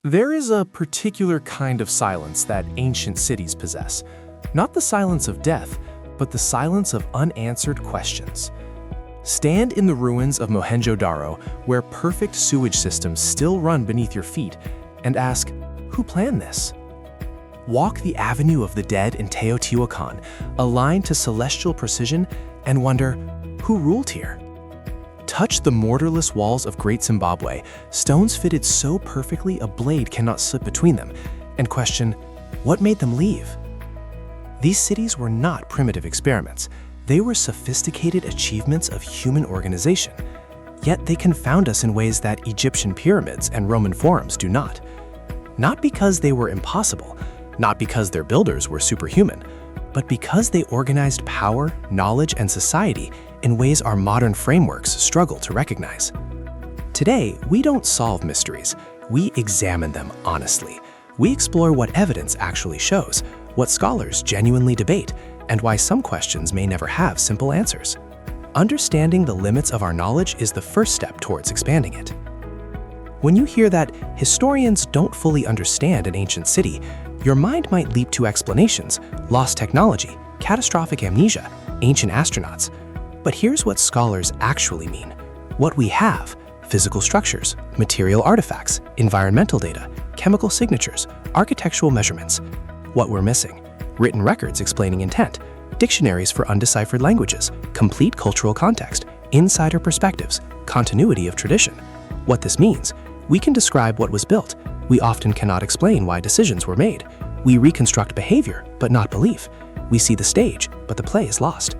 There is a particular kind of silence that ancient cities possess. Not the silence of death, but the silence of unanswered questions. Stand in the ruins of Mohenjo Daro, where perfect sewage systems still run beneath your feet, and ask, who planned this? Walk the Avenue of the Dead in Teotihuacan, aligned to celestial precision, and wonder, who ruled here? Touch the mortarless walls of Great Zimbabwe, stones fitted so perfectly a blade cannot slip between them, and question, what made them leave? These cities were not primitive experiments. They were sophisticated achievements of human organization. Yet they confound us in ways that Egyptian pyramids and Roman forums do not. Not because they were impossible, not because their builders were superhuman, but because they organized power, knowledge, and society in ways our modern frameworks struggle to recognize. Today, we don't solve mysteries. We examine them honestly. We explore what evidence actually shows, what scholars genuinely debate, and why some questions may never have simple answers. Understanding the limits of our knowledge is the first step towards expanding it. When you hear that historians don't fully understand an ancient city, your mind might leap to explanations: lost technology, catastrophic amnesia, ancient astronauts. But here's what scholars actually mean. What we have: physical structures, material artifacts, environmental data, chemical signatures, architectural measurements. What we're missing: written records explaining intent, dictionaries for undeciphered languages, complete cultural context, insider perspectives, continuity of tradition. What this means: we can describe what was built. We often cannot explain why decisions were made. We reconstruct behavior, but not belief. We see the stage, but the play is lost.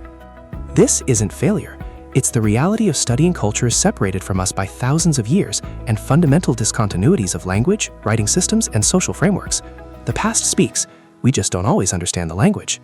This isn't failure. It's the reality of studying cultures separated from us by thousands of years and fundamental discontinuities of language, writing systems, and social frameworks. The past speaks. We just don't always understand the language.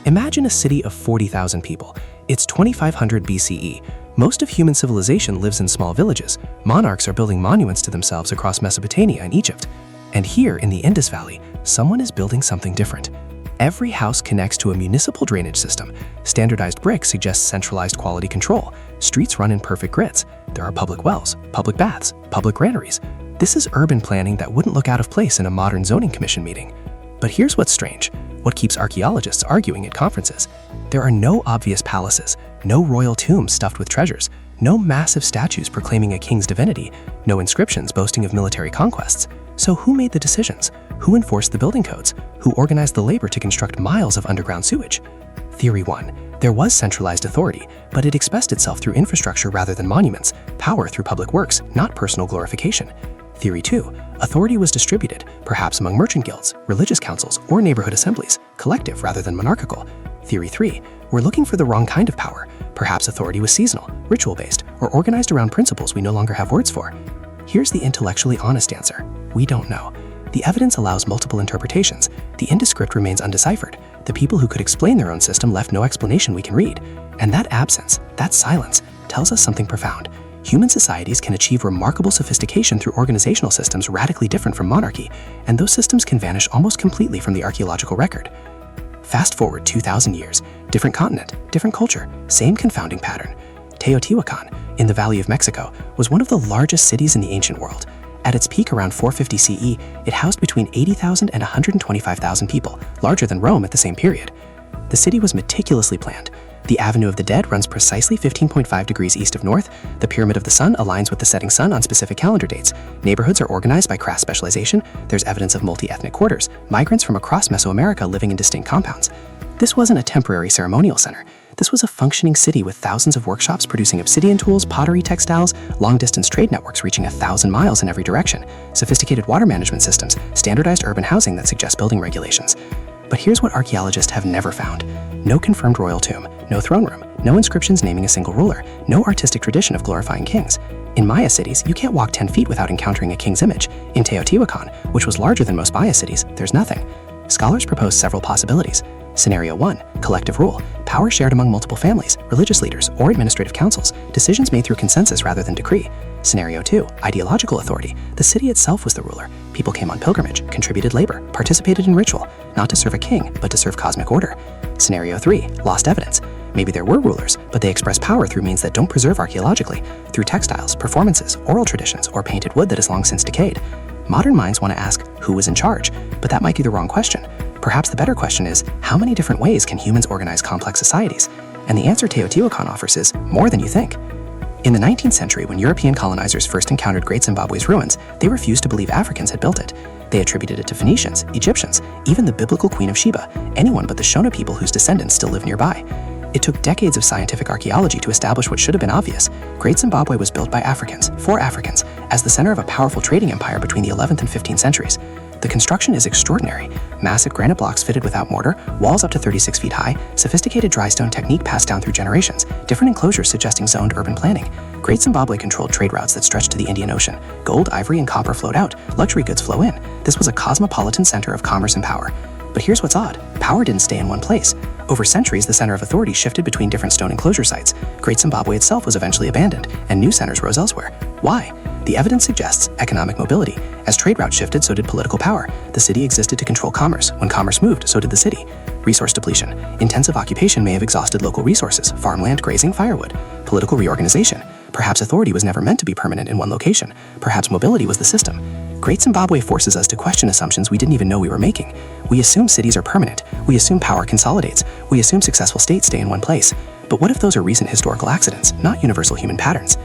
Imagine a city of 40,000 people. It's 2500 BCE. Most of human civilization lives in small villages. Monarchs are building monuments to themselves across Mesopotamia and Egypt. And here in the Indus Valley, someone is building something different. Every house connects to a municipal drainage system. Standardized brick suggests centralized quality control. Streets run in perfect grids. There are public wells, public baths, public granaries. This is urban planning that wouldn't look out of place in a modern zoning commission meeting. But here's what's strange, what keeps archaeologists arguing at conferences. There are no obvious palaces, no royal tombs stuffed with treasures, no massive statues proclaiming a king's divinity, no inscriptions boasting of military conquests. So who made the decisions? Who enforced the building codes? Who organized the labor to construct miles of underground sewage? Theory 1. There was centralized authority, but it expressed itself through infrastructure rather than monuments, power through public works, not personal glorification. Theory 2. Authority was distributed, perhaps among merchant guilds, religious councils, or neighborhood assemblies, collective rather than monarchical. Theory 3. We're looking for the wrong kind of power. Perhaps authority was seasonal, ritual-based, or organized around principles we no longer have words for. Here's the intellectually honest answer. We don't know. The evidence allows multiple interpretations. The Indus script remains undeciphered. The people who could explain their own system left no explanation we can read. And that absence, that silence, tells us something profound. Human societies can achieve remarkable sophistication through organizational systems radically different from monarchy, and those systems can vanish almost completely from the archaeological record. Fast forward 2,000 years, different continent, different culture, same confounding pattern. Teotihuacan, in the Valley of Mexico, was one of the largest cities in the ancient world. At its peak around 450 CE, it housed between 80,000 and 125,000 people, larger than Rome at the same period. The city was meticulously planned. The Avenue of the Dead runs precisely 15.5 degrees east of north. The Pyramid of the Sun aligns with the setting sun on specific calendar dates. Neighborhoods are organized by craft specialization. There's evidence of multi-ethnic quarters, migrants from across Mesoamerica living in distinct compounds. This wasn't a temporary ceremonial center. This was a functioning city with thousands of workshops producing obsidian tools, pottery, textiles, long-distance trade networks reaching 1,000 miles in every direction, sophisticated water management systems, standardized urban housing that suggests building regulations. But here's what archaeologists have never found. No confirmed royal tomb, no throne room, no inscriptions naming a single ruler, no artistic tradition of glorifying kings. In Maya cities, you can't walk 10 feet without encountering a king's image. In Teotihuacan, which was larger than most Maya cities, there's nothing. Scholars propose several possibilities. Scenario 1. Collective rule. Power shared among multiple families, religious leaders, or administrative councils. Decisions made through consensus rather than decree. Scenario 2. Ideological authority. The city itself was the ruler. People came on pilgrimage, contributed labor, participated in ritual, not to serve a king, but to serve cosmic order. Scenario 3. Lost evidence. Maybe there were rulers, but they express power through means that don't preserve archaeologically, through textiles, performances, oral traditions, or painted wood that has long since decayed. Modern minds want to ask, who was in charge? But that might be the wrong question. Perhaps the better question is, how many different ways can humans organize complex societies? And the answer Teotihuacan offers is, more than you think. In the 19th century, when European colonizers first encountered Great Zimbabwe's ruins, they refused to believe Africans had built it. They attributed it to Phoenicians, Egyptians, even the biblical Queen of Sheba, anyone but the Shona people whose descendants still live nearby. It took decades of scientific archaeology to establish what should have been obvious. Great Zimbabwe was built by Africans, for Africans, as the center of a powerful trading empire between the 11th and 15th centuries. The construction is extraordinary. Massive granite blocks fitted without mortar, walls up to 36 feet high, sophisticated dry stone technique passed down through generations, different enclosures suggesting zoned urban planning. Great Zimbabwe controlled trade routes that stretched to the Indian Ocean. Gold, ivory, and copper flowed out, luxury goods flow in. This was a cosmopolitan center of commerce and power. But here's what's odd. Power didn't stay in one place. Over centuries, the center of authority shifted between different stone enclosure sites. Great Zimbabwe itself was eventually abandoned, and new centers rose elsewhere. Why? The evidence suggests economic mobility. As trade routes shifted, so did political power. The city existed to control commerce. When commerce moved, so did the city. Resource depletion. Intensive occupation may have exhausted local resources, farmland, grazing, firewood. Political reorganization. Perhaps authority was never meant to be permanent in one location. Perhaps mobility was the system. Great Zimbabwe forces us to question assumptions we didn't even know we were making. We assume cities are permanent. We assume power consolidates. We assume successful states stay in one place. But what if those are recent historical accidents, not universal human patterns?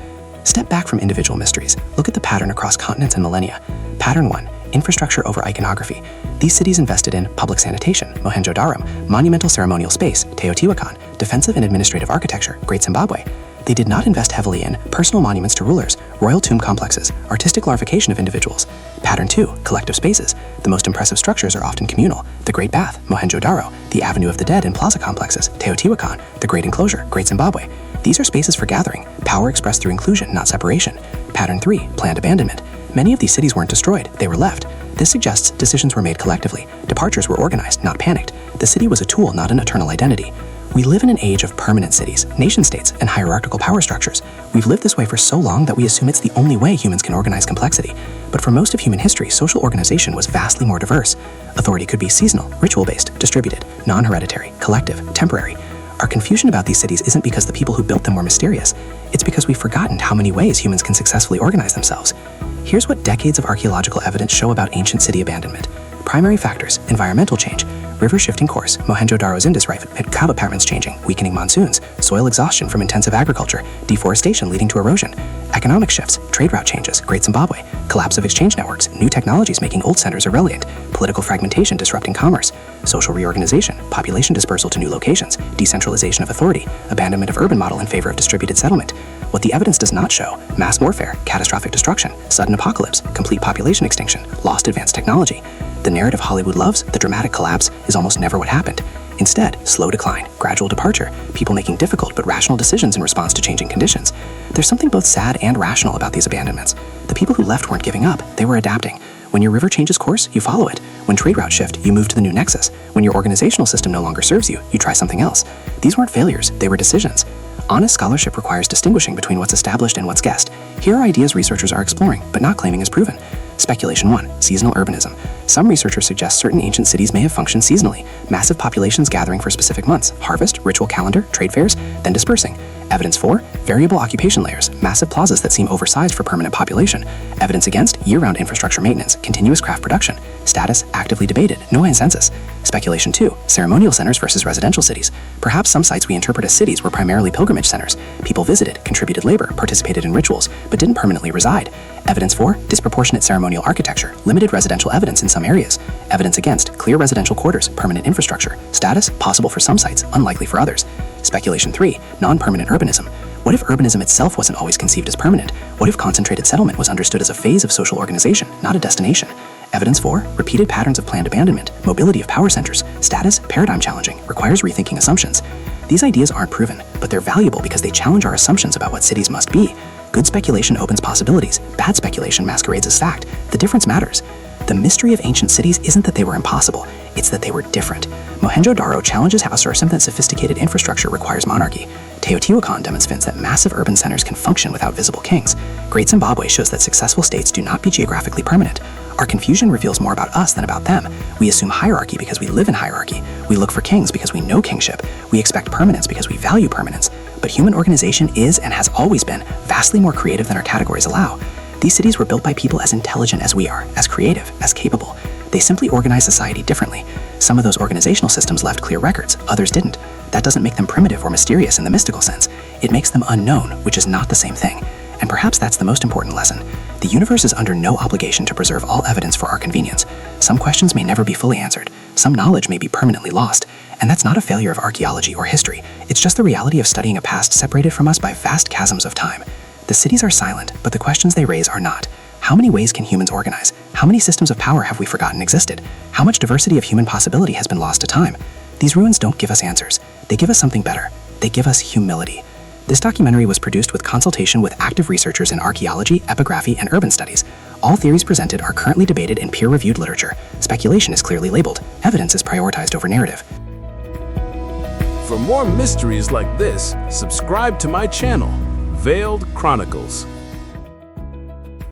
Step back from individual mysteries. Look at the pattern across continents and millennia. Pattern 1. Infrastructure over iconography. These cities invested in public sanitation, Mohenjo Daro, monumental ceremonial space, Teotihuacan, defensive and administrative architecture, Great Zimbabwe. They did not invest heavily in personal monuments to rulers, royal tomb complexes, artistic glorification of individuals. Pattern 2. Collective spaces. The most impressive structures are often communal. The Great Bath, Mohenjo Daro, the Avenue of the Dead and plaza complexes, Teotihuacan, the Great Enclosure, Great Zimbabwe. These are spaces for gathering, power expressed through inclusion, not separation. Pattern 3. Planned abandonment. Many of these cities weren't destroyed, they were left. This suggests decisions were made collectively. Departures were organized, not panicked. The city was a tool, not an eternal identity. We live in an age of permanent cities, nation-states, and hierarchical power structures. We've lived this way for so long that we assume it's the only way humans can organize complexity. But for most of human history, social organization was vastly more diverse. Authority could be seasonal, ritual-based, distributed, non-hereditary, collective, temporary. Our confusion about these cities isn't because the people who built them were mysterious. It's because we've forgotten how many ways humans can successfully organize themselves. Here's what decades of archaeological evidence show about ancient city abandonment. Primary factors: environmental change, river shifting course, Mohenjo Daro's Indus River, cloud patterns changing, weakening monsoons, soil exhaustion from intensive agriculture, deforestation leading to erosion, economic shifts, trade route changes, Great Zimbabwe, collapse of exchange networks, new technologies making old centers irrelevant, political fragmentation disrupting commerce, social reorganization, population dispersal to new locations, decentralization of authority, abandonment of urban model in favor of distributed settlement. What the evidence does not show: mass warfare, catastrophic destruction, sudden apocalypse, complete population extinction, lost advanced technology. The narrative Hollywood loves, the dramatic collapse, is almost never what happened. Instead, slow decline, gradual departure, people making difficult but rational decisions in response to changing conditions. There's something both sad and rational about these abandonments. The people who left weren't giving up, they were adapting. When your river changes course, you follow it. When trade routes shift, you move to the new nexus. When your organizational system no longer serves you, you try something else. These weren't failures, they were decisions. Honest scholarship requires distinguishing between what's established and what's guessed. Here are ideas researchers are exploring, but not claiming is proven. Speculation 1. Seasonal urbanism. Some researchers suggest certain ancient cities may have functioned seasonally, massive populations gathering for specific months, harvest, ritual calendar, trade fairs, then dispersing. Evidence 4. Variable occupation layers, massive plazas that seem oversized for permanent population. Evidence against: year-round infrastructure maintenance, continuous craft production. Status: actively debated, no consensus. Speculation 2. Ceremonial centers versus residential cities. Perhaps some sites we interpret as cities were primarily pilgrimage centers. People visited, contributed labor, participated in rituals, but didn't permanently reside. Evidence 4. Disproportionate ceremonial architecture, limited residential evidence in some areas. Evidence against: clear residential quarters, permanent infrastructure. Status: possible for some sites, unlikely for others. Speculation 3. Non-permanent urbanism. What if urbanism itself wasn't always conceived as permanent? What if concentrated settlement was understood as a phase of social organization, not a destination? Evidence 4. Repeated patterns of planned abandonment, mobility of power centers. Status: paradigm challenging, requires rethinking assumptions. These ideas aren't proven, but they're valuable because they challenge our assumptions about what cities must be. Good speculation opens possibilities. Bad speculation masquerades as fact. The difference matters. The mystery of ancient cities isn't that they were impossible, it's that they were different. Mohenjo Daro challenges our assumption that sophisticated infrastructure requires monarchy. Teotihuacan demonstrates that massive urban centers can function without visible kings. Great Zimbabwe shows that successful states do not be geographically permanent. Our confusion reveals more about us than about them. We assume hierarchy because we live in hierarchy. We look for kings because we know kingship. We expect permanence because we value permanence. But human organization is and has always been vastly more creative than our categories allow. These cities were built by people as intelligent as we are, as creative, as capable. They simply organized society differently. Some of those organizational systems left clear records, others didn't. That doesn't make them primitive or mysterious in the mystical sense. It makes them unknown, which is not the same thing. And perhaps that's the most important lesson. The universe is under no obligation to preserve all evidence for our convenience. Some questions may never be fully answered. Some knowledge may be permanently lost. And that's not a failure of archaeology or history. It's just the reality of studying a past separated from us by vast chasms of time. The cities are silent, but the questions they raise are not. How many ways can humans organize? How many systems of power have we forgotten existed? How much diversity of human possibility has been lost to time? These ruins don't give us answers. They give us something better. They give us humility. This documentary was produced with consultation with active researchers in archaeology, epigraphy, and urban studies. All theories presented are currently debated in peer-reviewed literature. Speculation is clearly labeled. Evidence is prioritized over narrative. For more mysteries like this, subscribe to my channel, Veiled Chronicles.